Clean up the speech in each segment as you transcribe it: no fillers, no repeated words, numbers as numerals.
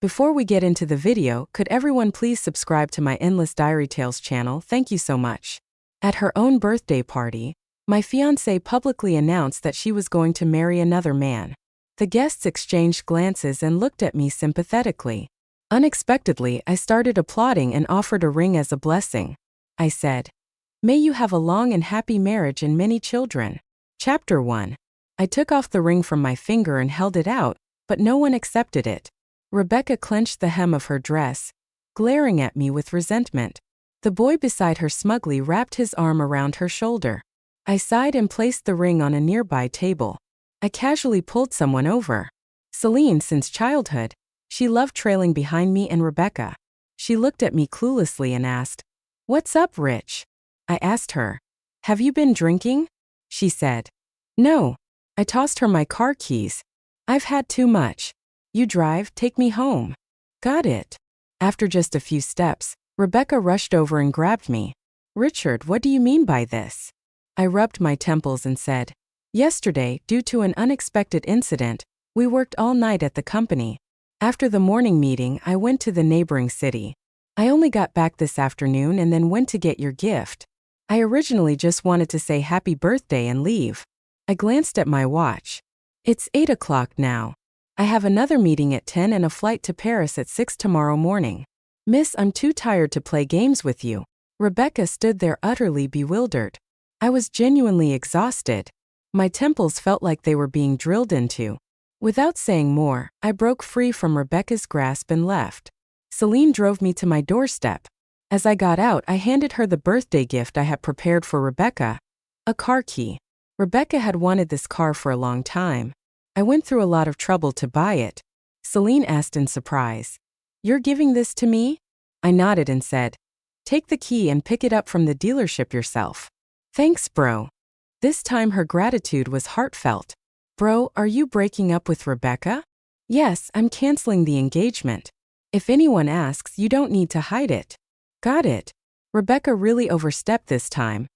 Before we get into the video, could everyone please subscribe to my Endless Diary Tales channel? Thank you so much. At her own birthday party, my fiancée publicly announced that she was going to marry another man. The guests exchanged glances and looked at me sympathetically. Unexpectedly, I started applauding and offered a ring as a blessing. I said, "May you have a long and happy marriage and many children." Chapter 1. I took off the ring from my finger and held it out, but no one accepted it. Rebecca clenched the hem of her dress, glaring at me with resentment. The boy beside her smugly wrapped his arm around her shoulder. I sighed and placed the ring on a nearby table. I casually pulled someone over. Celine, since childhood. She loved trailing behind me and Rebecca. She looked at me cluelessly and asked, "What's up, Rich?" I asked her, "Have you been drinking?" She said, "No." I tossed her my car keys. "I've had too much. You drive, take me home." "Got it." After just a few steps, Rebecca rushed over and grabbed me. "Richard, what do you mean by this?" I rubbed my temples and said, "Yesterday, due to an unexpected incident, we worked all night at the company. After the morning meeting, I went to the neighboring city. I only got back this afternoon and then went to get your gift. I originally just wanted to say happy birthday and leave." I glanced at my watch. "It's 8 o'clock now. I have another meeting at 10 and a flight to Paris at 6 tomorrow morning. Miss, I'm too tired to play games with you." Rebecca stood there utterly bewildered. I was genuinely exhausted. My temples felt like they were being drilled into. Without saying more, I broke free from Rebecca's grasp and left. Celine drove me to my doorstep. As I got out, I handed her the birthday gift I had prepared for Rebecca, a car key. Rebecca had wanted this car for a long time. I went through a lot of trouble to buy it. Celine asked in surprise, "You're giving this to me?" I nodded and said, "Take the key and pick it up from the dealership yourself." "Thanks, bro." This time her gratitude was heartfelt. "Bro, are you breaking up with Rebecca?" "Yes, I'm canceling the engagement. If anyone asks, you don't need to hide it." "Got it." Rebecca really overstepped this time.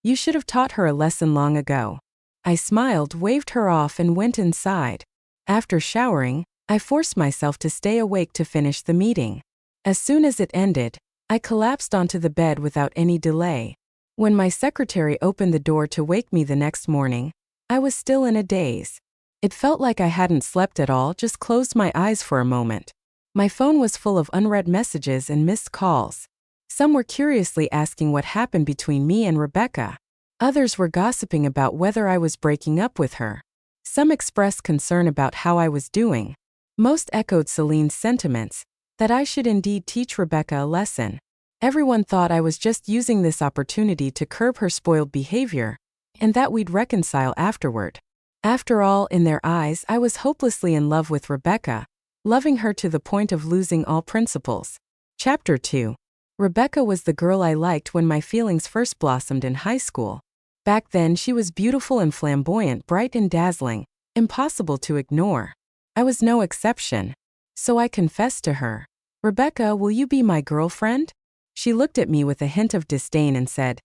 "You should have taught her a lesson long ago." I smiled, waved her off, and went inside. After showering, I forced myself to stay awake to finish the meeting. As soon as it ended, I collapsed onto the bed without any delay. When my secretary opened the door to wake me the next morning, I was still in a daze. It felt like I hadn't slept at all, just closed my eyes for a moment. My phone was full of unread messages and missed calls. Some were curiously asking what happened between me and Rebecca. Others were gossiping about whether I was breaking up with her. Some expressed concern about how I was doing. Most echoed Celine's sentiments, that I should indeed teach Rebecca a lesson. Everyone thought I was just using this opportunity to curb her spoiled behavior, and that we'd reconcile afterward. After all, in their eyes, I was hopelessly in love with Rebecca, loving her to the point of losing all principles. Chapter 2. Rebecca was the girl I liked when my feelings first blossomed in high school. Back then, she was beautiful and flamboyant, bright and dazzling, impossible to ignore. I was no exception. So I confessed to her, "Rebecca, will you be my girlfriend?" She looked at me with a hint of disdain and said,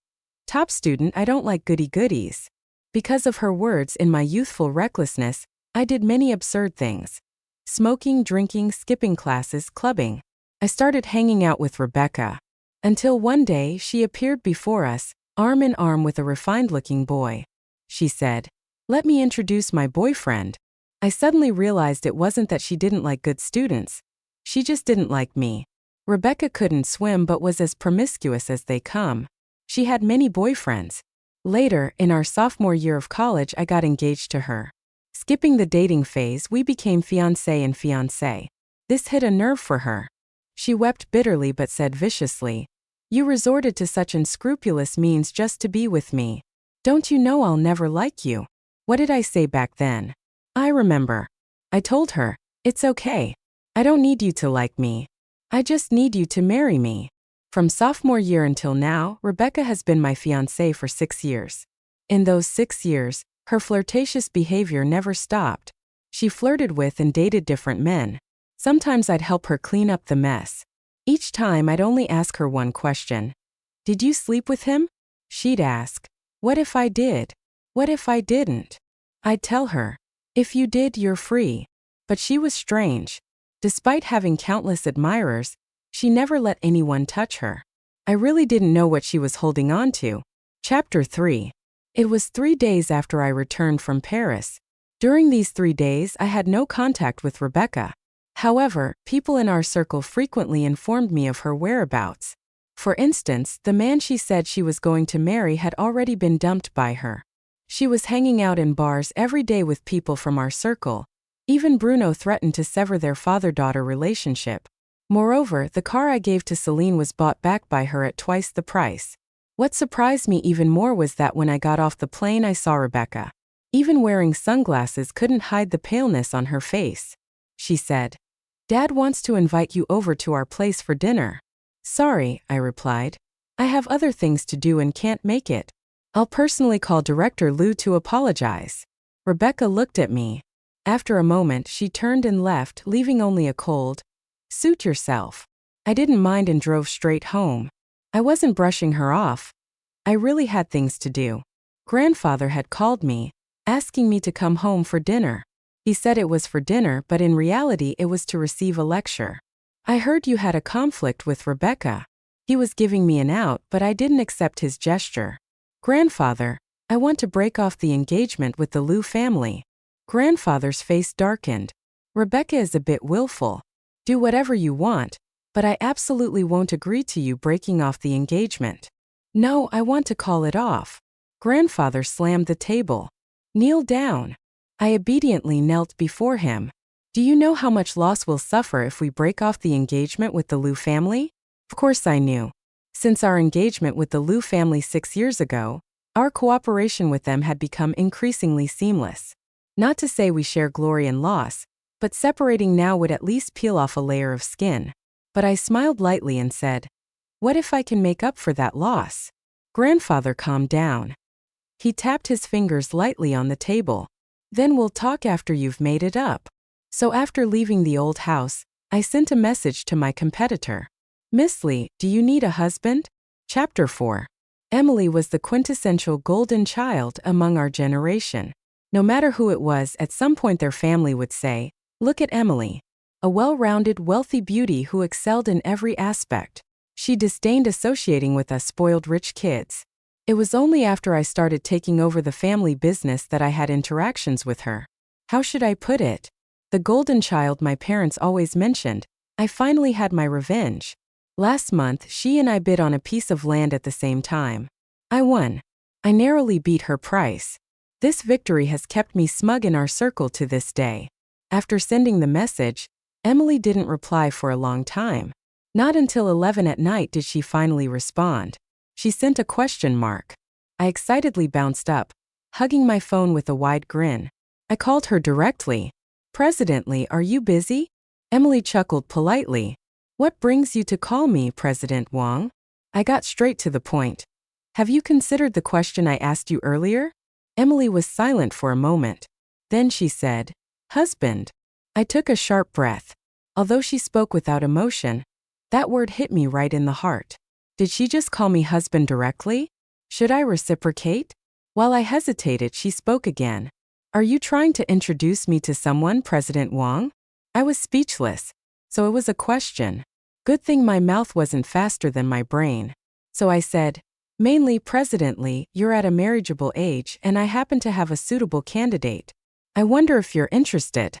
"Top student, I don't like goody-goodies." Because of her words, in my youthful recklessness, I did many absurd things. Smoking, drinking, skipping classes, clubbing. I started hanging out with Rebecca. Until one day, she appeared before us, arm in arm with a refined-looking boy. She said, "Let me introduce my boyfriend." I suddenly realized it wasn't that she didn't like good students. She just didn't like me. Rebecca couldn't swim but was as promiscuous as they come. She had many boyfriends. Later, in our sophomore year of college, I got engaged to her. Skipping the dating phase, we became fiancé and fiancé. This hit a nerve for her. She wept bitterly but said viciously, "You resorted to such unscrupulous means just to be with me. Don't you know I'll never like you?" What did I say back then? I remember. I told her, "It's okay. I don't need you to like me. I just need you to marry me." From sophomore year until now, Rebecca has been my fiancée for 6 years. In those 6 years, her flirtatious behavior never stopped. She flirted with and dated different men. Sometimes I'd help her clean up the mess. Each time I'd only ask her one question. "Did you sleep with him?" She'd ask, "What if I did? What if I didn't?" I'd tell her, "If you did, you're free." But she was strange. Despite having countless admirers, she never let anyone touch her. I really didn't know what she was holding on to. Chapter 3. It was 3 days after I returned from Paris. During these 3 days, I had no contact with Rebecca. However, people in our circle frequently informed me of her whereabouts. For instance, the man she said she was going to marry had already been dumped by her. She was hanging out in bars every day with people from our circle. Even Bruno threatened to sever their father-daughter relationship. Moreover, the car I gave to Celine was bought back by her at twice the price. What surprised me even more was that when I got off the plane I saw Rebecca. Even wearing sunglasses couldn't hide the paleness on her face. She said, "Dad wants to invite you over to our place for dinner." "Sorry," I replied. "I have other things to do and can't make it. I'll personally call Director Lou to apologize." Rebecca looked at me. After a moment, she turned and left, leaving only a cold, "Suit yourself." I didn't mind and drove straight home. I wasn't brushing her off. I really had things to do. Grandfather had called me, asking me to come home for dinner. He said it was for dinner, but in reality it was to receive a lecture. "I heard you had a conflict with Rebecca." He was giving me an out, but I didn't accept his gesture. "Grandfather, I want to break off the engagement with the Lou family." Grandfather's face darkened. "Rebecca is a bit willful. Do whatever you want, but I absolutely won't agree to you breaking off the engagement." "No, I want to call it off." Grandfather slammed the table. "Kneel down." I obediently knelt before him. "Do you know how much loss we'll suffer if we break off the engagement with the Lou family?" Of course I knew. Since our engagement with the Lou family 6 years ago, our cooperation with them had become increasingly seamless. Not to say we share glory and loss, but separating now would at least peel off a layer of skin. But I smiled lightly and said, "What if I can make up for that loss?" Grandfather calmed down. He tapped his fingers lightly on the table. "Then we'll talk after you've made it up." So after leaving the old house, I sent a message to my competitor. "Miss Lee, do you need a husband?" Chapter 4. Emily was the quintessential golden child among our generation. No matter who it was, at some point their family would say, "Look at Emily. A well-rounded, wealthy beauty who excelled in every aspect. She disdained associating with us spoiled rich kids." It was only after I started taking over the family business that I had interactions with her. How should I put it? The golden child my parents always mentioned. I finally had my revenge. Last month, she and I bid on a piece of land at the same time. I won. I narrowly beat her price. This victory has kept me smug in our circle to this day. After sending the message, Emily didn't reply for a long time. Not until 11 at night did she finally respond. She sent a question mark. I excitedly bounced up, hugging my phone with a wide grin. I called her directly. "President Lee, are you busy?" Emily chuckled politely. "What brings you to call me, President Wang?" I got straight to the point. "Have you considered the question I asked you earlier?" Emily was silent for a moment. Then she said, "Husband." I took a sharp breath. Although she spoke without emotion, that word hit me right in the heart. Did she just call me husband directly? Should I reciprocate? While I hesitated, she spoke again. "Are you trying to introduce me to someone, President Wang?" I was speechless. So it was a question. Good thing my mouth wasn't faster than my brain. So I said, "Mainly, President Lee, you're at a marriageable age and I happen to have a suitable candidate. I wonder if you're interested."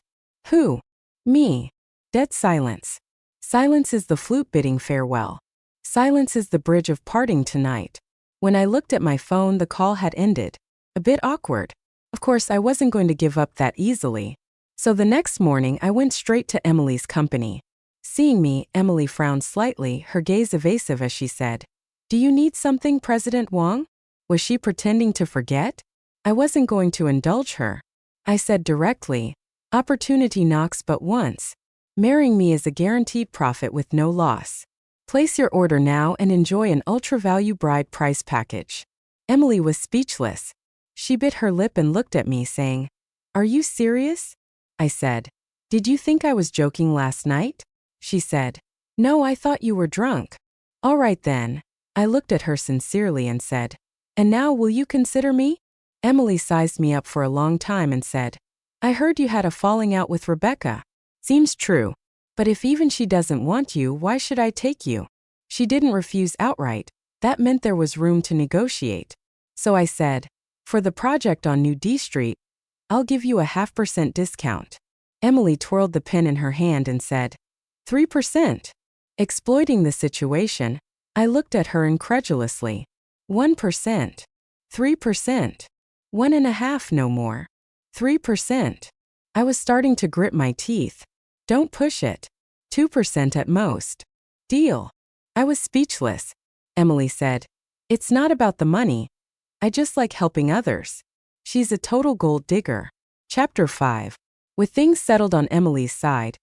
"Who?" "Me." Dead silence. Silence is the flute bidding farewell. Silence is the bridge of parting tonight. When I looked at my phone, the call had ended. A bit awkward. Of course, I wasn't going to give up that easily. So the next morning, I went straight to Emily's company. Seeing me, Emily frowned slightly, her gaze evasive as she said, "Do you need something, President Wang?" Was she pretending to forget? I wasn't going to indulge her. I said directly, "Opportunity knocks but once. Marrying me is a guaranteed profit with no loss. Place your order now and enjoy an ultra-value bride price package." Emily was speechless. She bit her lip and looked at me, saying, "Are you serious?" I said, "Did you think I was joking last night?" She said, "No, I thought you were drunk." "All right then." I looked at her sincerely and said, "And now will you consider me?" Emily sized me up for a long time and said, "I heard you had a falling out with Rebecca." "Seems true. But if even she doesn't want you, why should I take you? She didn't refuse outright. That meant there was room to negotiate. So I said, for the project on New D Street, I'll give you a 0.5% discount. Emily twirled the pen in her hand and said, 3%. Exploiting the situation, I looked at her incredulously. 1%. 3%. 1.5%, no more. 3%. I was starting to grit my teeth. Don't push it. 2% at most. Deal. I was speechless. Emily said, it's not about the money. I just like helping others. She's a total gold digger. Chapter 5. With things settled on Emily's side,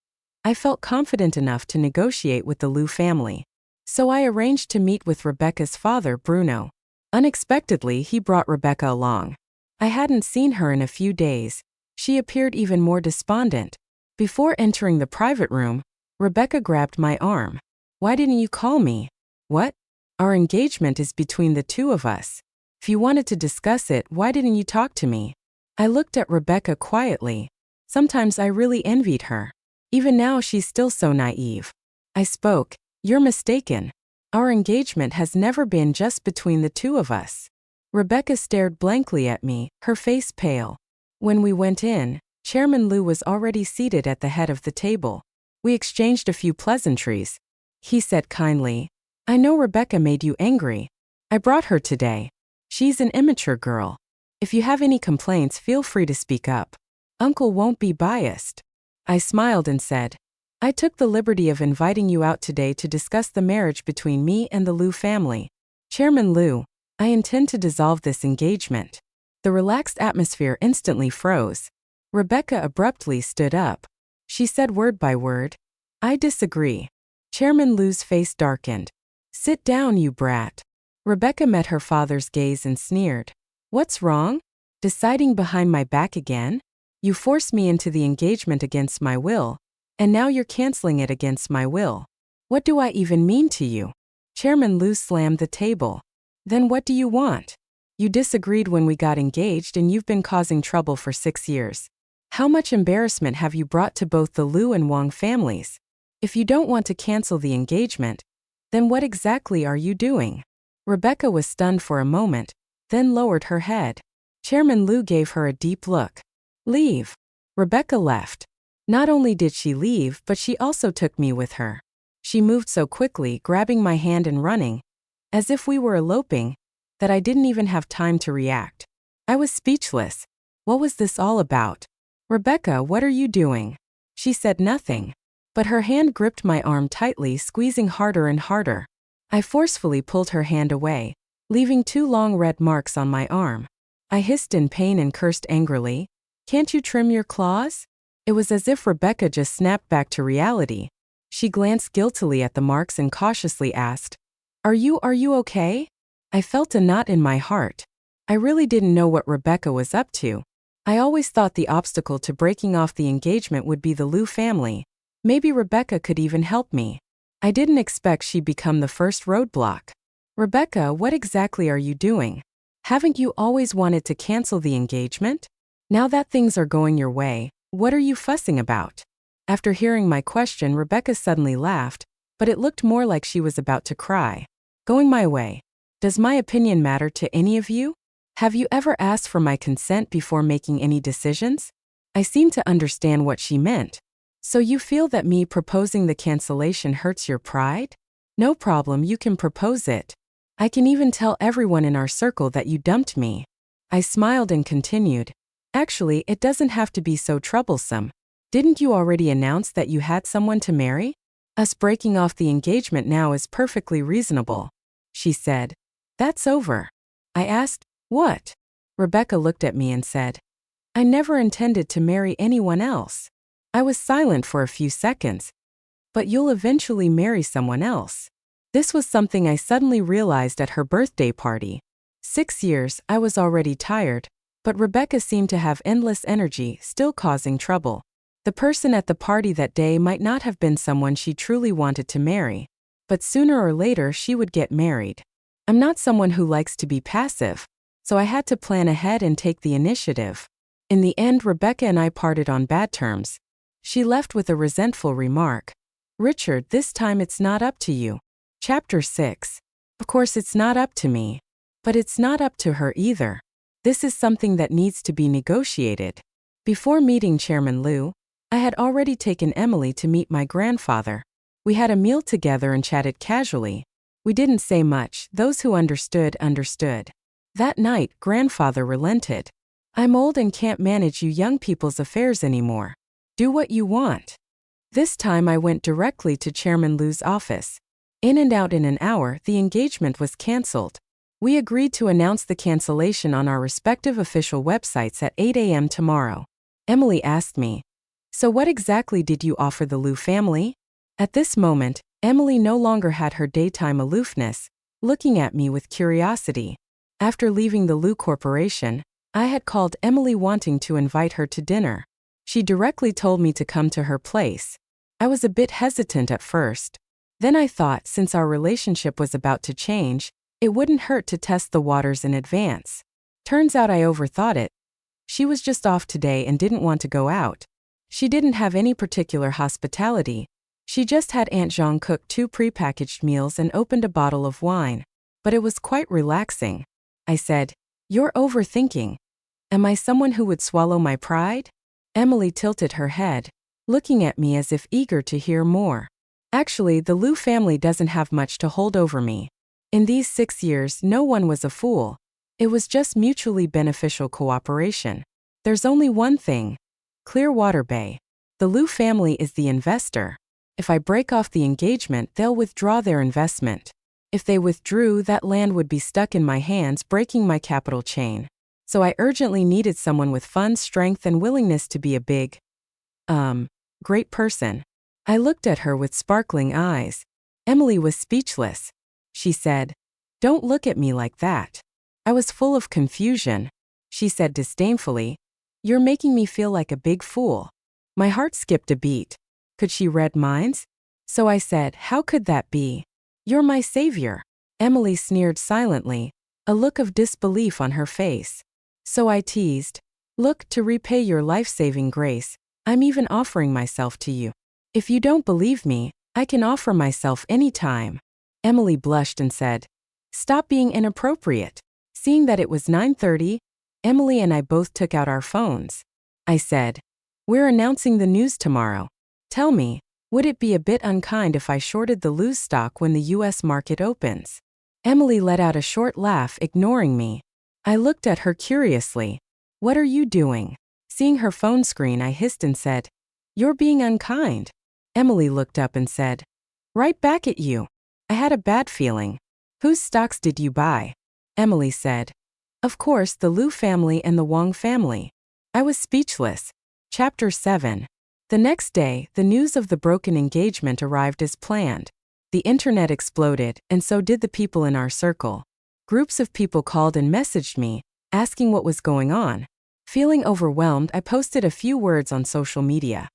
I felt confident enough to negotiate with the Liu family. So I arranged to meet with Rebecca's father, Bruno. Unexpectedly, he brought Rebecca along. I hadn't seen her in a few days. She appeared even more despondent. Before entering the private room, Rebecca grabbed my arm. Why didn't you call me? What? Our engagement is between the two of us. If you wanted to discuss it, why didn't you talk to me? I looked at Rebecca quietly. Sometimes I really envied her. Even now she's still so naive. I spoke. You're mistaken. Our engagement has never been just between the two of us. Rebecca stared blankly at me, her face pale. When we went in, Chairman Liu was already seated at the head of the table. We exchanged a few pleasantries. He said kindly, I know Rebecca made you angry. I brought her today. She's an immature girl. If you have any complaints, feel free to speak up. Uncle won't be biased. I smiled and said, I took the liberty of inviting you out today to discuss the marriage between me and the Liu family. Chairman Liu, I intend to dissolve this engagement. The relaxed atmosphere instantly froze. Rebecca abruptly stood up. She said word by word, I disagree. Chairman Liu's face darkened. Sit down, you brat. Rebecca met her father's gaze and sneered. What's wrong? Deciding behind my back again? You forced me into the engagement against my will, and now you're canceling it against my will. What do I even mean to you? Chairman Liu slammed the table. Then what do you want? You disagreed when we got engaged and you've been causing trouble for 6 years. How much embarrassment have you brought to both the Liu and Wang families? If you don't want to cancel the engagement, then what exactly are you doing? Rebecca was stunned for a moment, then lowered her head. Chairman Liu gave her a deep look. Leave. Rebecca left. Not only did she leave, but she also took me with her. She moved so quickly, grabbing my hand and running, as if we were eloping, that I didn't even have time to react. I was speechless. What was this all about? Rebecca, what are you doing? She said nothing, but her hand gripped my arm tightly, squeezing harder and harder. I forcefully pulled her hand away, leaving 2 long red marks on my arm. I hissed in pain and cursed angrily. Can't you trim your claws? It was as if Rebecca just snapped back to reality. She glanced guiltily at the marks and cautiously asked, Are you okay? I felt a knot in my heart. I really didn't know what Rebecca was up to. I always thought the obstacle to breaking off the engagement would be the Liu family. Maybe Rebecca could even help me. I didn't expect she'd become the first roadblock. Rebecca, what exactly are you doing? Haven't you always wanted to cancel the engagement? Now that things are going your way, what are you fussing about? After hearing my question, Rebecca suddenly laughed, but it looked more like she was about to cry. Going my way. Does my opinion matter to any of you? Have you ever asked for my consent before making any decisions? I seemed to understand what she meant. So you feel that me proposing the cancellation hurts your pride? No problem, you can propose it. I can even tell everyone in our circle that you dumped me. I smiled and continued. Actually, it doesn't have to be so troublesome. Didn't you already announce that you had someone to marry? Us breaking off the engagement now is perfectly reasonable. She said. That's over. I asked, what? Rebecca looked at me and said, I never intended to marry anyone else. I was silent for a few seconds. But you'll eventually marry someone else. This was something I suddenly realized at her birthday party. 6 years, I was already tired, but Rebecca seemed to have endless energy, still causing trouble. The person at the party that day might not have been someone she truly wanted to marry, but sooner or later she would get married. I'm not someone who likes to be passive, so I had to plan ahead and take the initiative. In the end, Rebecca and I parted on bad terms. She left with a resentful remark. Richard, this time it's not up to you. Chapter 6. Of course it's not up to me. But it's not up to her either. This is something that needs to be negotiated. Before meeting Chairman Liu, I had already taken Emily to meet my grandfather. We had a meal together and chatted casually. We didn't say much. Those who understood, understood. That night, grandfather relented. I'm old and can't manage you young people's affairs anymore. Do what you want. This time I went directly to Chairman Liu's office. In and out in an hour, the engagement was cancelled. We agreed to announce the cancellation on our respective official websites at 8 a.m. tomorrow. Emily asked me, "So what exactly did you offer the Liu family?" At this moment, Emily no longer had her daytime aloofness, looking at me with curiosity. After leaving the Liu Corporation, I had called Emily wanting to invite her to dinner. She directly told me to come to her place. I was a bit hesitant at first. Then I thought, since our relationship was about to change, it wouldn't hurt to test the waters in advance. Turns out I overthought it. She was just off today and didn't want to go out. She didn't have any particular hospitality. She just had Aunt Zhang cook 2 prepackaged meals and opened a bottle of wine. But it was quite relaxing. I said, "You're overthinking. Am I someone who would swallow my pride?" Emily tilted her head, looking at me as if eager to hear more. Actually, the Liu family doesn't have much to hold over me. In these 6 years, no one was a fool. It was just mutually beneficial cooperation. There's only one thing. Clearwater Bay. The Liu family is the investor. If I break off the engagement, they'll withdraw their investment. If they withdrew, that land would be stuck in my hands, breaking my capital chain. So I urgently needed someone with fun, strength, and willingness to be a big, great person. I looked at her with sparkling eyes. Emily was speechless. She said, "Don't look at me like that." I was full of confusion. She said disdainfully, "You're making me feel like a big fool." My heart skipped a beat. Could she read minds? So I said, "How could that be? You're my savior." Emily sneered silently, a look of disbelief on her face. So I teased, "Look, to repay your life-saving grace, I'm even offering myself to you. If you don't believe me, I can offer myself any time." Emily blushed and said, "Stop being inappropriate." Seeing that it was 9:30, Emily and I both took out our phones. I said, "We're announcing the news tomorrow. Tell me, would it be a bit unkind if I shorted the Liu stock when the US market opens?" Emily let out a short laugh, ignoring me. I looked at her curiously. "What are you doing?" Seeing her phone screen, I hissed and said, "You're being unkind." Emily looked up and said, "Right back at you. I had a bad feeling. Whose stocks did you buy?" Emily said, "Of course, the Liu family and the Wang family." I was speechless. Chapter 7. The next day, the news of the broken engagement arrived as planned. The internet exploded, and so did the people in our circle. Groups of people called and messaged me, asking what was going on. Feeling overwhelmed, I posted a few words on social media.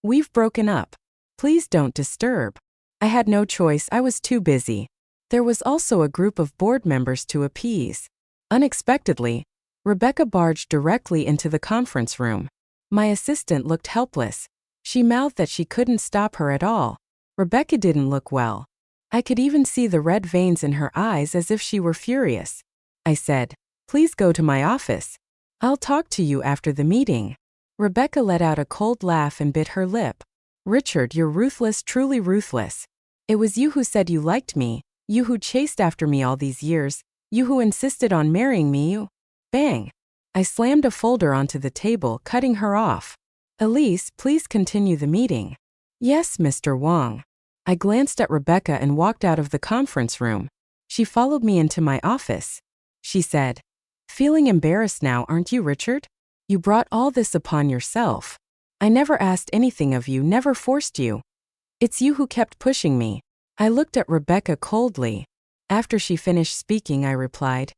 "We've broken up. Please don't disturb." I had no choice, I was too busy. There was also a group of board members to appease. Unexpectedly, Rebecca barged directly into the conference room. My assistant looked helpless. She mouthed that she couldn't stop her at all. Rebecca didn't look well. I could even see the red veins in her eyes as if she were furious. I said, "Please go to my office. I'll talk to you after the meeting." Rebecca let out a cold laugh and bit her lip. "Richard, you're ruthless, truly ruthless. It was you who said you liked me, you who chased after me all these years, you who insisted on marrying me, you." Bang! I slammed a folder onto the table, cutting her off. "Elise, please continue the meeting." "Yes, Mr. Wang." I glanced at Rebecca and walked out of the conference room. She followed me into my office. She said, "Feeling embarrassed now, aren't you, Richard? You brought all this upon yourself. I never asked anything of you, never forced you. It's you who kept pushing me." I looked at Rebecca coldly. After she finished speaking, I replied,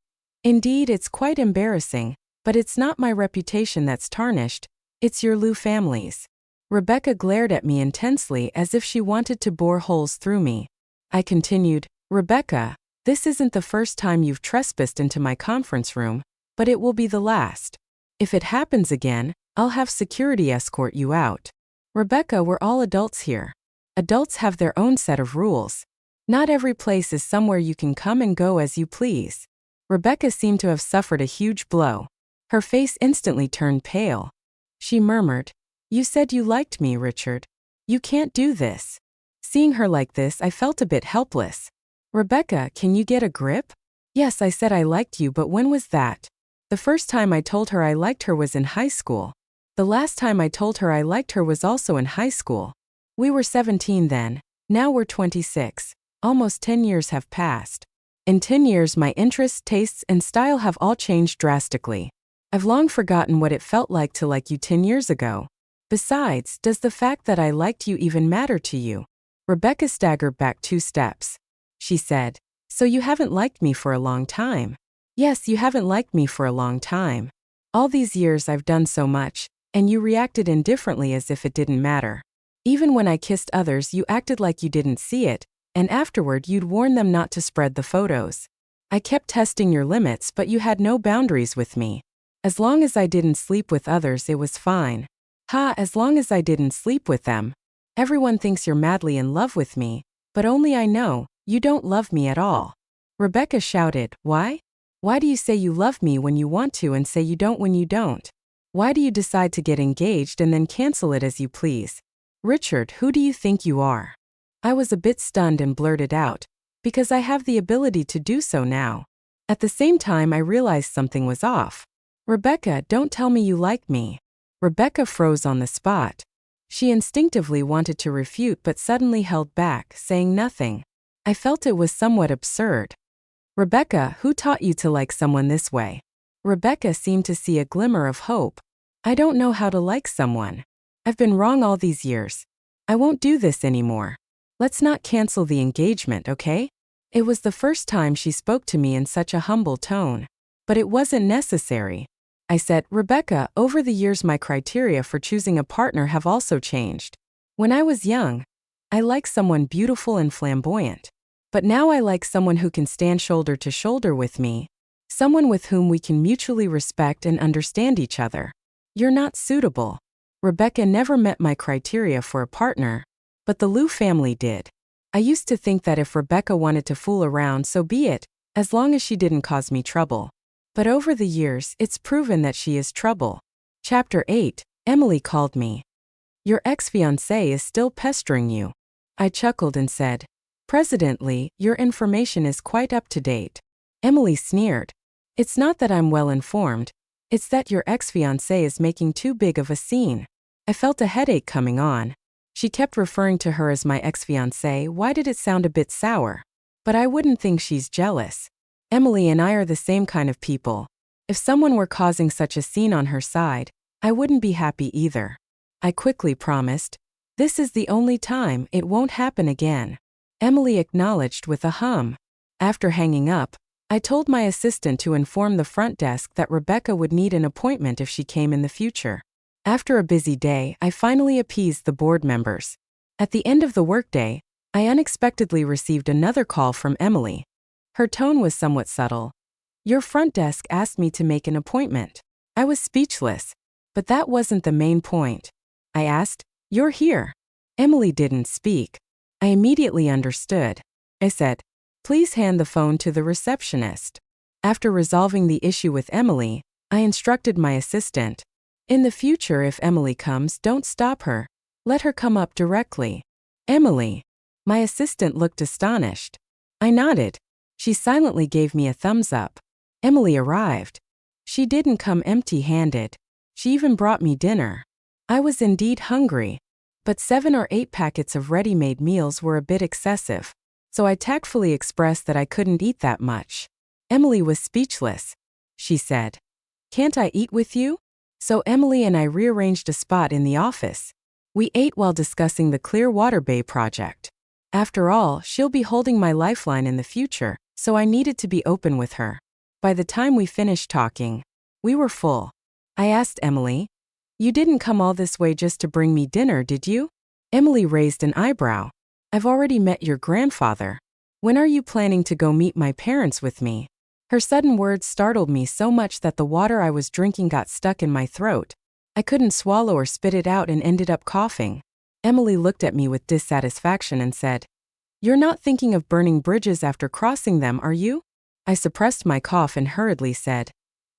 "Indeed, it's quite embarrassing, but it's not my reputation that's tarnished, it's your Liu family's." Rebecca glared at me intensely as if she wanted to bore holes through me. I continued, "Rebecca, this isn't the first time you've trespassed into my conference room, but it will be the last. If it happens again, I'll have security escort you out." "Rebecca, we're all adults here. Adults have their own set of rules. Not every place is somewhere you can come and go as you please. Rebecca seemed to have suffered a huge blow. Her face instantly turned pale. She murmured, "You said you liked me, Richard. You can't do this." Seeing her like this, I felt a bit helpless. "Rebecca, can you get a grip?" "Yes, I said I liked you, but when was that?" "The first time I told her I liked her was in high school. The last time I told her I liked her was also in high school. We were 17 then, now we're 26. Almost 10 years have passed. In 10 years my interests, tastes, and style have all changed drastically. I've long forgotten what it felt like to like you 10 years ago. Besides, does the fact that I liked you even matter to you?" Rebecca staggered back 2 steps. She said, "So you haven't liked me for a long time?" "Yes, you haven't liked me for a long time. All these years I've done so much, and you reacted indifferently as if it didn't matter. Even when I kissed others you acted like you didn't see it, and afterward you'd warn them not to spread the photos. I kept testing your limits, but you had no boundaries with me. As long as I didn't sleep with others it was fine." "Ha, as long as I didn't sleep with them. Everyone thinks you're madly in love with me, but only I know, you don't love me at all." Rebecca shouted, "Why? Why do you say you love me when you want to and say you don't when you don't? Why do you decide to get engaged and then cancel it as you please? Richard, who do you think you are?" I was a bit stunned and blurted out, "Because I have the ability to do so now." At the same time I realized something was off. "Rebecca, don't tell me you like me." Rebecca froze on the spot. She instinctively wanted to refute but suddenly held back, saying nothing. I felt it was somewhat absurd. "Rebecca, who taught you to like someone this way?" Rebecca seemed to see a glimmer of hope. "I don't know how to like someone. I've been wrong all these years. I won't do this anymore. Let's not cancel the engagement, okay?" It was the first time she spoke to me in such a humble tone. But it wasn't necessary. I said, "Rebecca, over the years my criteria for choosing a partner have also changed. When I was young, I liked someone beautiful and flamboyant. But now I like someone who can stand shoulder to shoulder with me, someone with whom we can mutually respect and understand each other." "You're not suitable." Rebecca never met my criteria for a partner, but the Liu family did. I used to think that if Rebecca wanted to fool around, so be it, as long as she didn't cause me trouble. But over the years, it's proven that she is trouble. Chapter 8, Emily called me. "Your ex-fiancé is still pestering you." I chuckled and said, "President-Lee, your information is quite up to date." Emily sneered. "It's not that I'm well informed, it's that your ex-fiancé is making too big of a scene." I felt a headache coming on. She kept referring to her as my ex-fiancé. Why did it sound a bit sour? But I wouldn't think she's jealous. Emily and I are the same kind of people. If someone were causing such a scene on her side, I wouldn't be happy either. I quickly promised, "This is the only time, it won't happen again." Emily acknowledged with a hum. After hanging up, I told my assistant to inform the front desk that Rebecca would need an appointment if she came in the future. After a busy day, I finally appeased the board members. At the end of the workday, I unexpectedly received another call from Emily. Her tone was somewhat subtle. "Your front desk asked me to make an appointment." I was speechless. But that wasn't the main point. I asked, "You're here." Emily didn't speak. I immediately understood. I said, "Please hand the phone to the receptionist." After resolving the issue with Emily, I instructed my assistant, "In the future if Emily comes, don't stop her. Let her come up directly." "Emily." My assistant looked astonished. I nodded. She silently gave me a thumbs up. Emily arrived. She didn't come empty-handed. She even brought me dinner. I was indeed hungry. But 7 or 8 packets of ready-made meals were a bit excessive, so I tactfully expressed that I couldn't eat that much. Emily was speechless. She said, "Can't I eat with you?" So Emily and I rearranged a spot in the office. We ate while discussing the Clearwater Bay project. After all, she'll be holding my lifeline in the future, so I needed to be open with her. By the time we finished talking, we were full. I asked Emily, "You didn't come all this way just to bring me dinner, did you?" Emily raised an eyebrow. "I've already met your grandfather. When are you planning to go meet my parents with me?" Her sudden words startled me so much that the water I was drinking got stuck in my throat. I couldn't swallow or spit it out and ended up coughing. Emily looked at me with dissatisfaction and said, "You're not thinking of burning bridges after crossing them, are you?" I suppressed my cough and hurriedly said,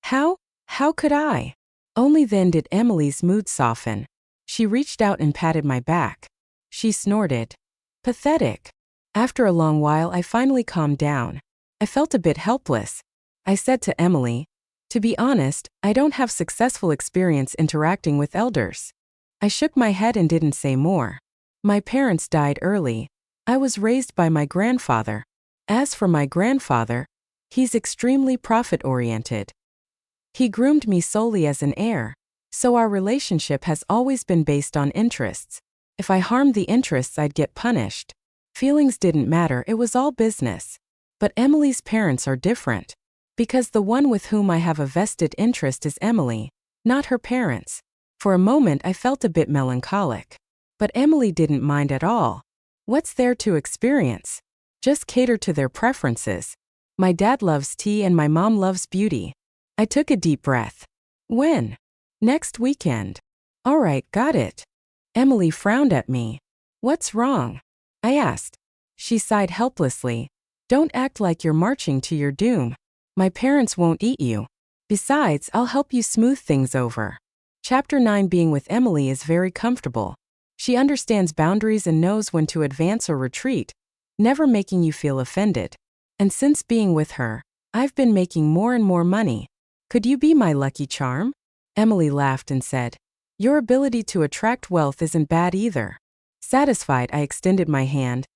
"How? How could I?" Only then did Emily's mood soften. She reached out and patted my back. She snorted. Pathetic. After a long while, I finally calmed down. I felt a bit helpless. I said to Emily, "To be honest, I don't have successful experience interacting with elders." I shook my head and didn't say more. My parents died early. I was raised by my grandfather. As for my grandfather, he's extremely profit-oriented. He groomed me solely as an heir, so our relationship has always been based on interests. If I harmed the interests, I'd get punished. Feelings didn't matter, it was all business. But Emily's parents are different. Because the one with whom I have a vested interest is Emily, not her parents. For a moment I felt a bit melancholic. But Emily didn't mind at all. What's there to experience? Just cater to their preferences. My dad loves tea and my mom loves beauty. I took a deep breath. When? Next weekend. All right, got it. Emily frowned at me. What's wrong? I asked. She sighed helplessly. Don't act like you're marching to your doom. My parents won't eat you. Besides, I'll help you smooth things over. Chapter 9. Being with Emily is very comfortable. She understands boundaries and knows when to advance or retreat, never making you feel offended. And since being with her, I've been making more and more money. Could you be my lucky charm? Emily laughed and said, "Your ability to attract wealth isn't bad either." Satisfied, I extended my hand.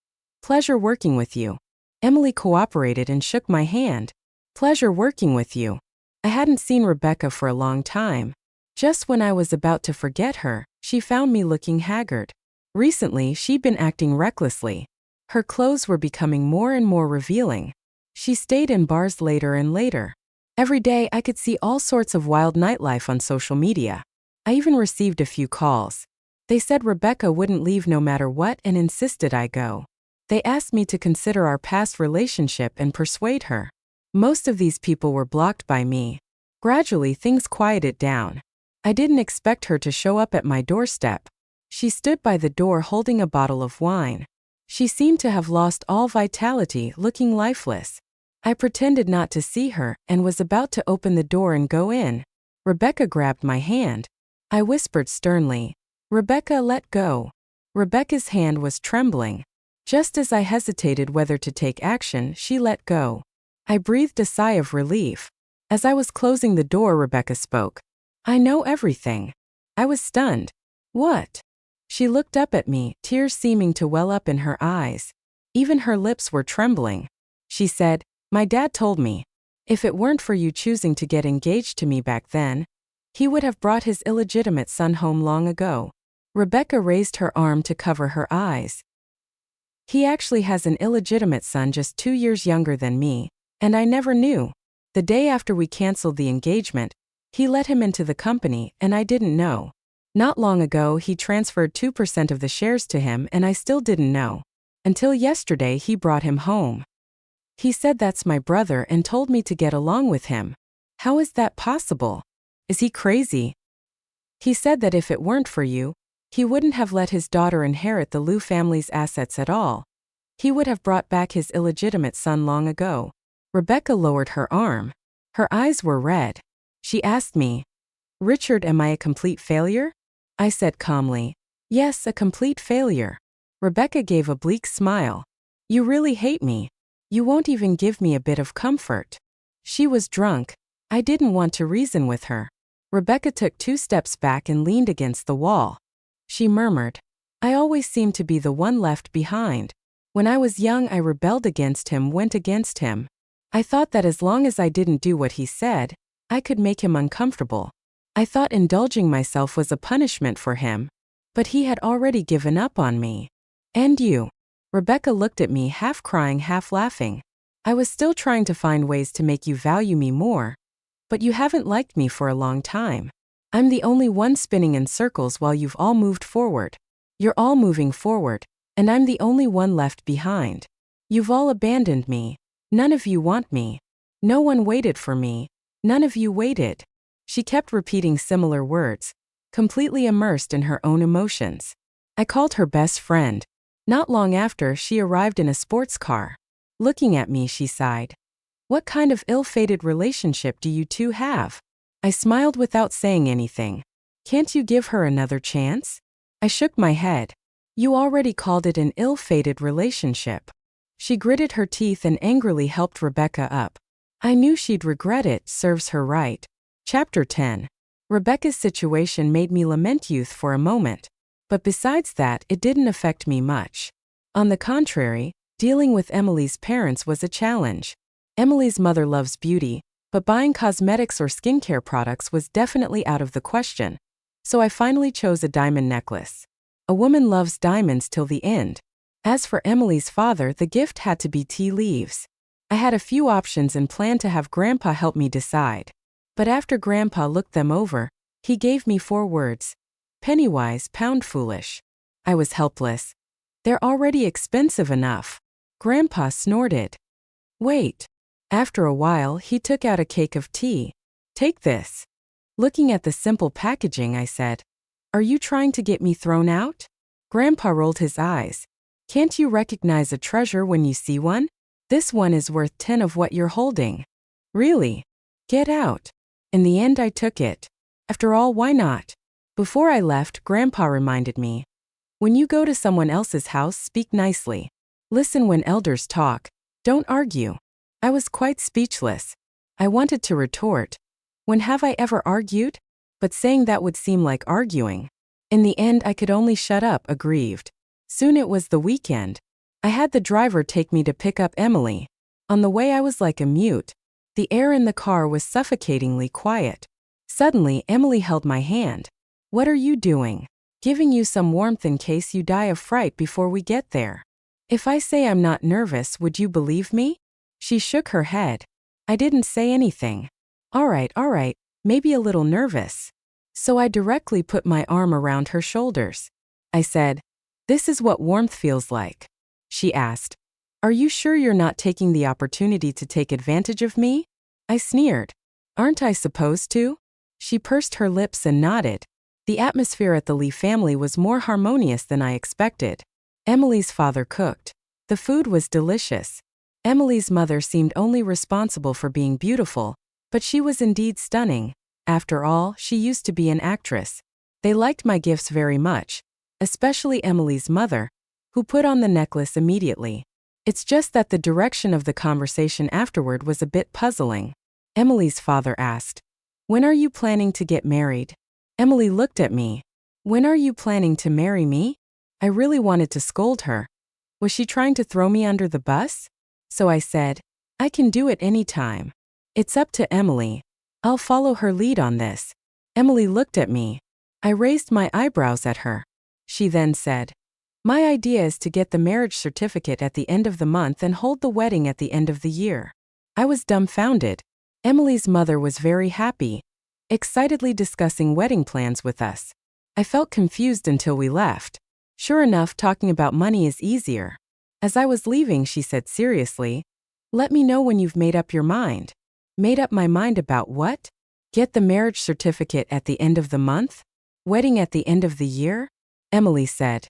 "Pleasure working with you." Emily cooperated and shook my hand. "Pleasure working with you." I hadn't seen Rebecca for a long time. Just when I was about to forget her, she found me looking haggard. Recently, she'd been acting recklessly. Her clothes were becoming more and more revealing. She stayed in bars later and later. Every day, I could see all sorts of wild nightlife on social media. I even received a few calls. They said Rebecca wouldn't leave no matter what and insisted I go. They asked me to consider our past relationship and persuade her. Most of these people were blocked by me. Gradually, things quieted down. I didn't expect her to show up at my doorstep. She stood by the door holding a bottle of wine. She seemed to have lost all vitality, looking lifeless. I pretended not to see her and was about to open the door and go in. Rebecca grabbed my hand. I whispered sternly, "Rebecca, let go." Rebecca's hand was trembling. Just as I hesitated whether to take action, she let go. I breathed a sigh of relief. As I was closing the door, Rebecca spoke. "I know everything." I was stunned. "What?" She looked up at me, tears seeming to well up in her eyes. Even her lips were trembling. She said, "My dad told me. If it weren't for you choosing to get engaged to me back then, he would have brought his illegitimate son home long ago." Rebecca raised her arm to cover her eyes. "He actually has an illegitimate son just 2 years younger than me, and I never knew. The day after we canceled the engagement, he let him into the company and I didn't know. Not long ago he transferred 2% of the shares to him and I still didn't know. Until yesterday he brought him home. He said that's my brother and told me to get along with him. How is that possible? Is he crazy? He said that if it weren't for you, he wouldn't have let his daughter inherit the Liu family's assets at all. He would have brought back his illegitimate son long ago." Rebecca lowered her arm. Her eyes were red. She asked me, "Richard, am I a complete failure?" I said calmly, "Yes, a complete failure." Rebecca gave a bleak smile. "You really hate me. You won't even give me a bit of comfort." She was drunk. I didn't want to reason with her. Rebecca took 2 steps back and leaned against the wall. She murmured, "I always seem to be the one left behind. When I was young, I rebelled against him, went against him. I thought that as long as I didn't do what he said, I could make him uncomfortable. I thought indulging myself was a punishment for him. But he had already given up on me. And you?" Rebecca looked at me, half crying, half laughing. "I was still trying to find ways to make you value me more. But you haven't liked me for a long time. I'm the only one spinning in circles while you've all moved forward. You're all moving forward, and I'm the only one left behind. You've all abandoned me. None of you want me. No one waited for me. None of you waited." She kept repeating similar words, completely immersed in her own emotions. I called her best friend. Not long after, she arrived in a sports car. Looking at me, she sighed. What kind of ill-fated relationship do you two have? I smiled without saying anything. Can't you give her another chance? I shook my head. You already called it an ill-fated relationship. She gritted her teeth and angrily helped Rebecca up. I knew she'd regret it, serves her right. Chapter 10. Rebecca's situation made me lament youth for a moment. But besides that, it didn't affect me much. On the contrary, dealing with Emily's parents was a challenge. Emily's mother loves beauty, but buying cosmetics or skincare products was definitely out of the question. So I finally chose a diamond necklace. A woman loves diamonds till the end. As for Emily's father, the gift had to be tea leaves. I had a few options and planned to have Grandpa help me decide. But after Grandpa looked them over, he gave me 4 words. Penny-wise, pound-foolish. I was helpless. They're already expensive enough. Grandpa snorted. Wait. After a while, he took out a cake of tea. Take this. Looking at the simple packaging, I said, Are you trying to get me thrown out? Grandpa rolled his eyes. Can't you recognize a treasure when you see one? This one is worth 10 of what you're holding. Really? Get out. In the end, I took it. After all, why not? Before I left, Grandpa reminded me. When you go to someone else's house, speak nicely. Listen when elders talk. Don't argue. I was quite speechless. I wanted to retort. When have I ever argued? But saying that would seem like arguing. In the end, I could only shut up, aggrieved. Soon it was the weekend. I had the driver take me to pick up Emily. On the way, I was like a mute. The air in the car was suffocatingly quiet. Suddenly, Emily held my hand. What are you doing? Giving you some warmth in case you die of fright before we get there. If I say I'm not nervous, would you believe me? She shook her head. I didn't say anything. All right, maybe a little nervous. So I directly put my arm around her shoulders. I said, This is what warmth feels like. She asked, Are you sure you're not taking the opportunity to take advantage of me? I sneered. Aren't I supposed to? She pursed her lips and nodded. The atmosphere at the Lee family was more harmonious than I expected. Emily's father cooked. The food was delicious. Emily's mother seemed only responsible for being beautiful, but she was indeed stunning. After all, she used to be an actress. They liked my gifts very much, especially Emily's mother, who put on the necklace immediately. It's just that the direction of the conversation afterward was a bit puzzling. Emily's father asked, When are you planning to get married? Emily looked at me. When are you planning to marry me? I really wanted to scold her. Was she trying to throw me under the bus? So I said, I can do it any time. It's up to Emily. I'll follow her lead on this. Emily looked at me. I raised my eyebrows at her. She then said, My idea is to get the marriage certificate at the end of the month and hold the wedding at the end of the year. I was dumbfounded. Emily's mother was very happy, excitedly discussing wedding plans with us. I felt confused until we left. Sure enough, talking about money is easier. As I was leaving, she said seriously, Let me know when you've made up your mind. Made up my mind about what? Get the marriage certificate at the end of the month? Wedding at the end of the year? Emily said.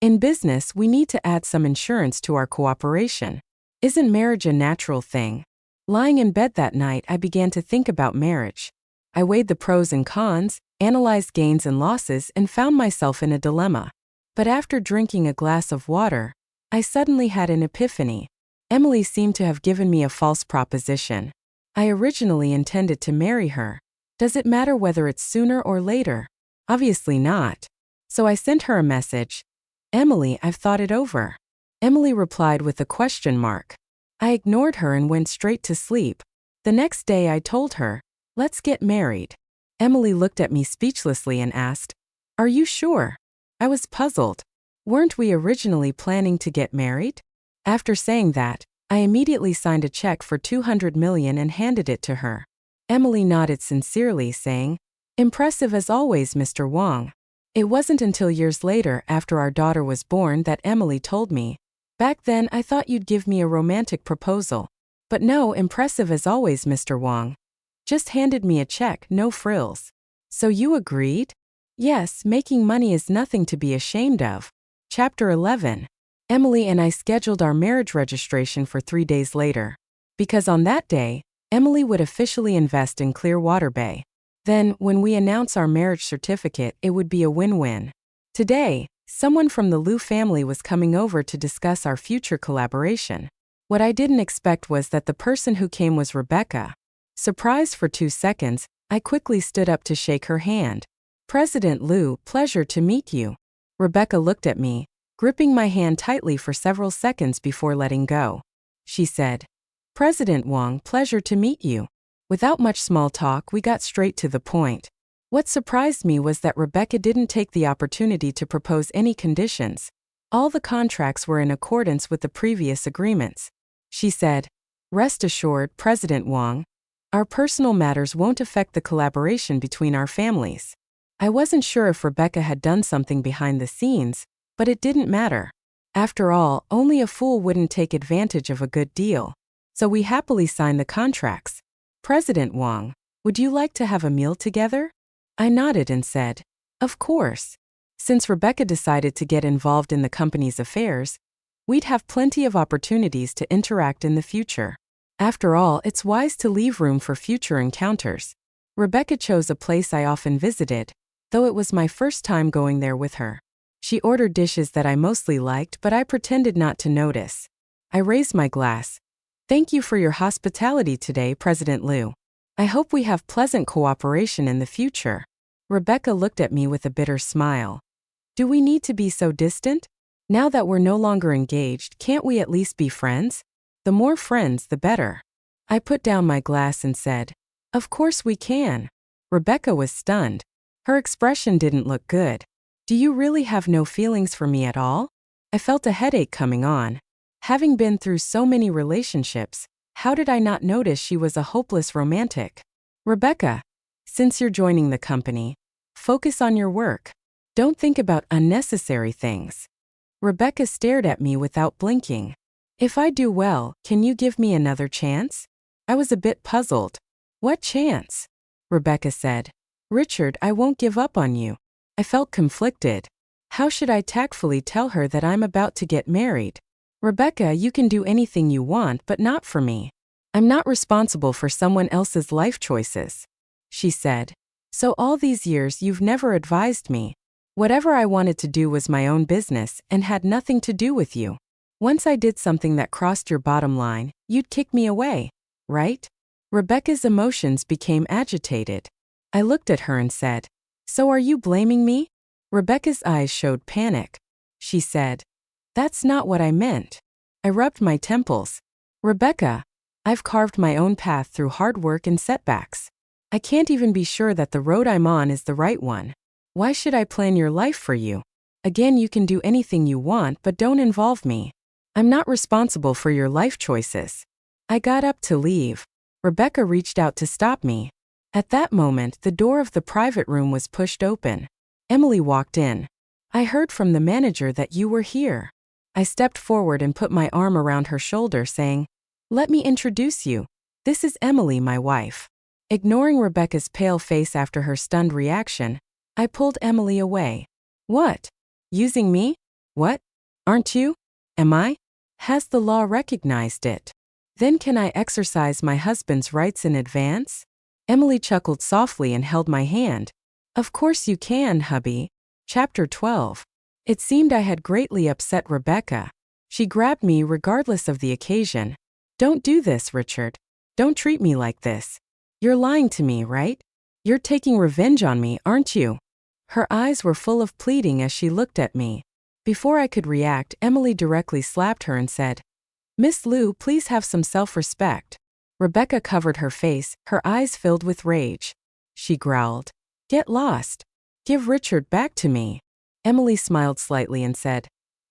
In business, we need to add some insurance to our cooperation. Isn't marriage a natural thing? Lying in bed that night, I began to think about marriage. I weighed the pros and cons, analyzed gains and losses, and found myself in a dilemma. But after drinking a glass of water, I suddenly had an epiphany. Emily seemed to have given me a false proposition. I originally intended to marry her. Does it matter whether it's sooner or later? Obviously not. So I sent her a message. Emily, I've thought it over. Emily replied with a question mark. I ignored her and went straight to sleep. The next day I told her, Let's get married. Emily looked at me speechlessly and asked, Are you sure? I was puzzled. Weren't we originally planning to get married? After saying that, I immediately signed a check for $200 million and handed it to her. Emily nodded sincerely, saying, Impressive as always, Mr. Wong. It wasn't until years later, after our daughter was born, that Emily told me, Back then I thought you'd give me a romantic proposal. But no, impressive as always, Mr. Wong. Just handed me a check, no frills. So you agreed? Yes, making money is nothing to be ashamed of. Chapter 11. Emily and I scheduled our marriage registration for 3 days later. Because on that day, Emily would officially invest in Clearwater Bay. Then, when we announce our marriage certificate, it would be a win-win. Today, someone from the Liu family was coming over to discuss our future collaboration. What I didn't expect was that the person who came was Rebecca. Surprised for 2 seconds, I quickly stood up to shake her hand. President Liu, pleasure to meet you. Rebecca looked at me, gripping my hand tightly for several seconds before letting go. She said, President Wang, pleasure to meet you. Without much small talk, we got straight to the point. What surprised me was that Rebecca didn't take the opportunity to propose any conditions. All the contracts were in accordance with the previous agreements. She said, Rest assured, President Wang, our personal matters won't affect the collaboration between our families. I wasn't sure if Rebecca had done something behind the scenes, but it didn't matter. After all, only a fool wouldn't take advantage of a good deal. So we happily signed the contracts. President Wang, would you like to have a meal together? I nodded and said, Of course. Since Rebecca decided to get involved in the company's affairs, we'd have plenty of opportunities to interact in the future. After all, it's wise to leave room for future encounters. Rebecca chose a place I often visited, though it was my first time going there with her. She ordered dishes that I mostly liked, but I pretended not to notice. I raised my glass. Thank you for your hospitality today, President Liu. I hope we have pleasant cooperation in the future. Rebecca looked at me with a bitter smile. Do we need to be so distant? Now that we're no longer engaged, can't we at least be friends? The more friends, the better. I put down my glass and said, Of course we can. Rebecca was stunned. Her expression didn't look good. Do you really have no feelings for me at all? I felt a headache coming on. Having been through so many relationships, how did I not notice she was a hopeless romantic? Rebecca, since you're joining the company, focus on your work. Don't think about unnecessary things. Rebecca stared at me without blinking. If I do well, can you give me another chance? I was a bit puzzled. What chance? Rebecca said. Richard, I won't give up on you. I felt conflicted. How should I tactfully tell her that I'm about to get married? Rebecca, you can do anything you want, but not for me. I'm not responsible for someone else's life choices. She said. So all these years you've never advised me. Whatever I wanted to do was my own business and had nothing to do with you. Once I did something that crossed your bottom line, you'd kick me away, right? Rebecca's emotions became agitated. I looked at her and said, So are you blaming me? Rebecca's eyes showed panic. She said, That's not what I meant. I rubbed my temples. Rebecca, I've carved my own path through hard work and setbacks. I can't even be sure that the road I'm on is the right one. Why should I plan your life for you? Again, you can do anything you want, but don't involve me. I'm not responsible for your life choices. I got up to leave. Rebecca reached out to stop me. At that moment, the door of the private room was pushed open. Emily walked in. I heard from the manager that you were here. I stepped forward and put my arm around her shoulder, saying, Let me introduce you. This is Emily, my wife. Ignoring Rebecca's pale face after her stunned reaction, I pulled Emily away. What? Using me? What? Aren't you? Am I? Has the law recognized it? Then can I exercise my husband's rights in advance? Emily chuckled softly and held my hand. Of course you can, hubby. Chapter 12. It seemed I had greatly upset Rebecca. She grabbed me regardless of the occasion. Don't do this, Richard. Don't treat me like this. You're lying to me, right? You're taking revenge on me, aren't you? Her eyes were full of pleading as she looked at me. Before I could react, Emily directly slapped her and said, Miss Liu, please have some self-respect. Rebecca covered her face, her eyes filled with rage. She growled, Get lost. Give Richard back to me. Emily smiled slightly and said,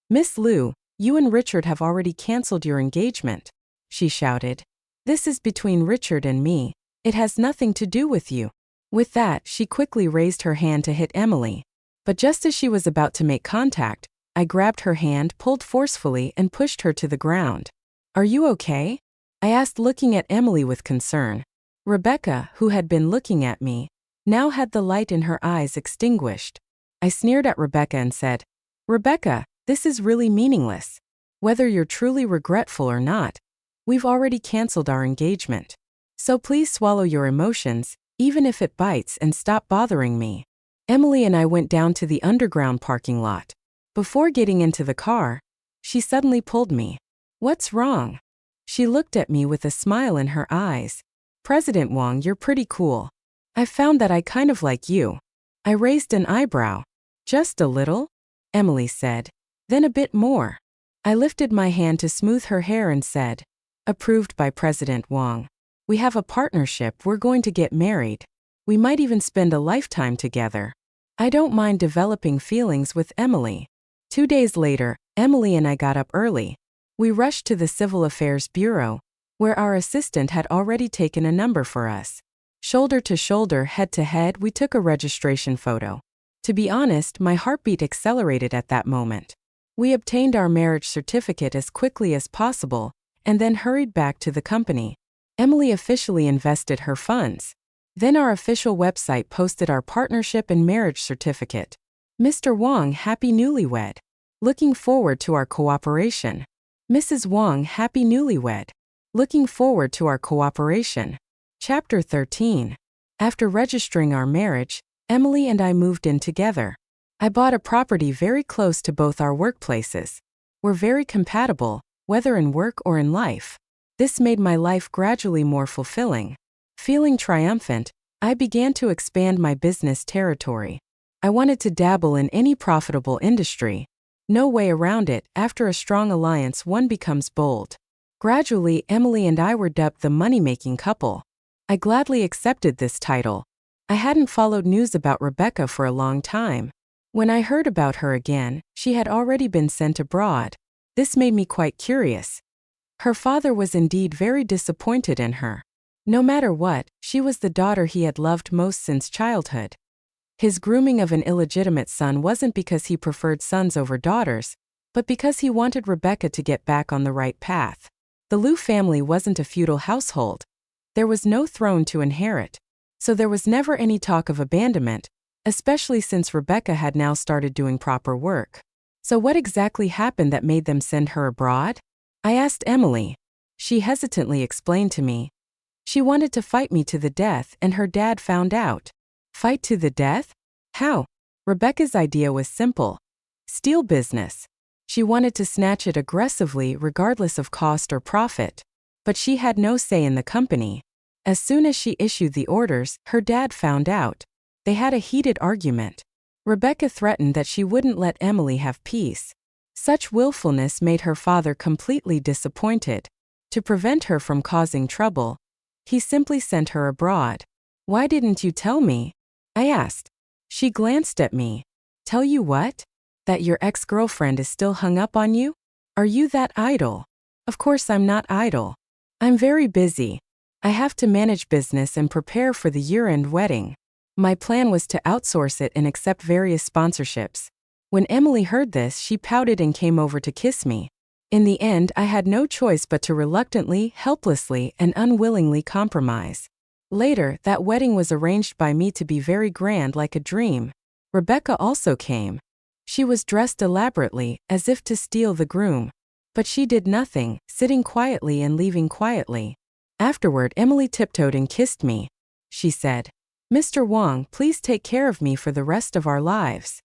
Miss Liu, you and Richard have already canceled your engagement. She shouted. This is between Richard and me. It has nothing to do with you. With that, she quickly raised her hand to hit Emily. But just as she was about to make contact, I grabbed her hand, pulled forcefully, and pushed her to the ground. Are you okay? I asked, looking at Emily with concern. Rebecca, who had been looking at me, now had the light in her eyes extinguished. I sneered at Rebecca and said, "Rebecca, this is really meaningless. Whether you're truly regretful or not, we've already canceled our engagement. So please swallow your emotions, even if it bites, and stop bothering me." Emily and I went down to the underground parking lot. Before getting into the car, she suddenly pulled me. "What's wrong?" She looked at me with a smile in her eyes. "President Wong, you're pretty cool. I found that I kind of like you." I raised an eyebrow. "Just a little?" Emily said. "Then a bit more." I lifted my hand to smooth her hair and said, "Approved by President Wong. We have a partnership, we're going to get married. We might even spend a lifetime together." I don't mind developing feelings with Emily. 2 days later, Emily and I got up early. We rushed to the Civil Affairs Bureau, where our assistant had already taken a number for us. Shoulder to shoulder, head to head, we took a registration photo. To be honest, my heartbeat accelerated at that moment. We obtained our marriage certificate as quickly as possible, and then hurried back to the company. Emily officially invested her funds. Then our official website posted our partnership and marriage certificate. "Mr. Wong, happy newlywed. Looking forward to our cooperation. Mrs. Wong, happy newlywed. Looking forward to our cooperation." Chapter 13. After registering our marriage, Emily and I moved in together. I bought a property very close to both our workplaces. We're very compatible, whether in work or in life. This made my life gradually more fulfilling. Feeling triumphant, I began to expand my business territory. I wanted to dabble in any profitable industry. No way around it, after a strong alliance one becomes bold. Gradually, Emily and I were dubbed the money-making couple. I gladly accepted this title. I hadn't followed news about Rebecca for a long time. When I heard about her again, she had already been sent abroad. This made me quite curious. Her father was indeed very disappointed in her. No matter what, she was the daughter he had loved most since childhood. His grooming of an illegitimate son wasn't because he preferred sons over daughters, but because he wanted Rebecca to get back on the right path. The Liu family wasn't a feudal household. There was no throne to inherit, so there was never any talk of abandonment, especially since Rebecca had now started doing proper work. So what exactly happened that made them send her abroad? I asked Emily. She hesitantly explained to me. She wanted to fight me to the death, and her dad found out. Fight to the death? How? Rebecca's idea was simple. Steal business. She wanted to snatch it aggressively regardless of cost or profit. But she had no say in the company. As soon as she issued the orders, her dad found out. They had a heated argument. Rebecca threatened that she wouldn't let Emily have peace. Such willfulness made her father completely disappointed. To prevent her from causing trouble, he simply sent her abroad. "Why didn't you tell me?" I asked. She glanced at me. "Tell you what? That your ex-girlfriend is still hung up on you? Are you that idle?" Of course I'm not idle. I'm very busy. I have to manage business and prepare for the year-end wedding. My plan was to outsource it and accept various sponsorships. When Emily heard this, she pouted and came over to kiss me. In the end, I had no choice but to reluctantly, helplessly, and unwillingly compromise. Later, that wedding was arranged by me to be very grand, like a dream. Rebecca also came. She was dressed elaborately, as if to steal the groom. But she did nothing, sitting quietly and leaving quietly. Afterward, Emily tiptoed and kissed me. She said, "Mr. Wong, please take care of me for the rest of our lives."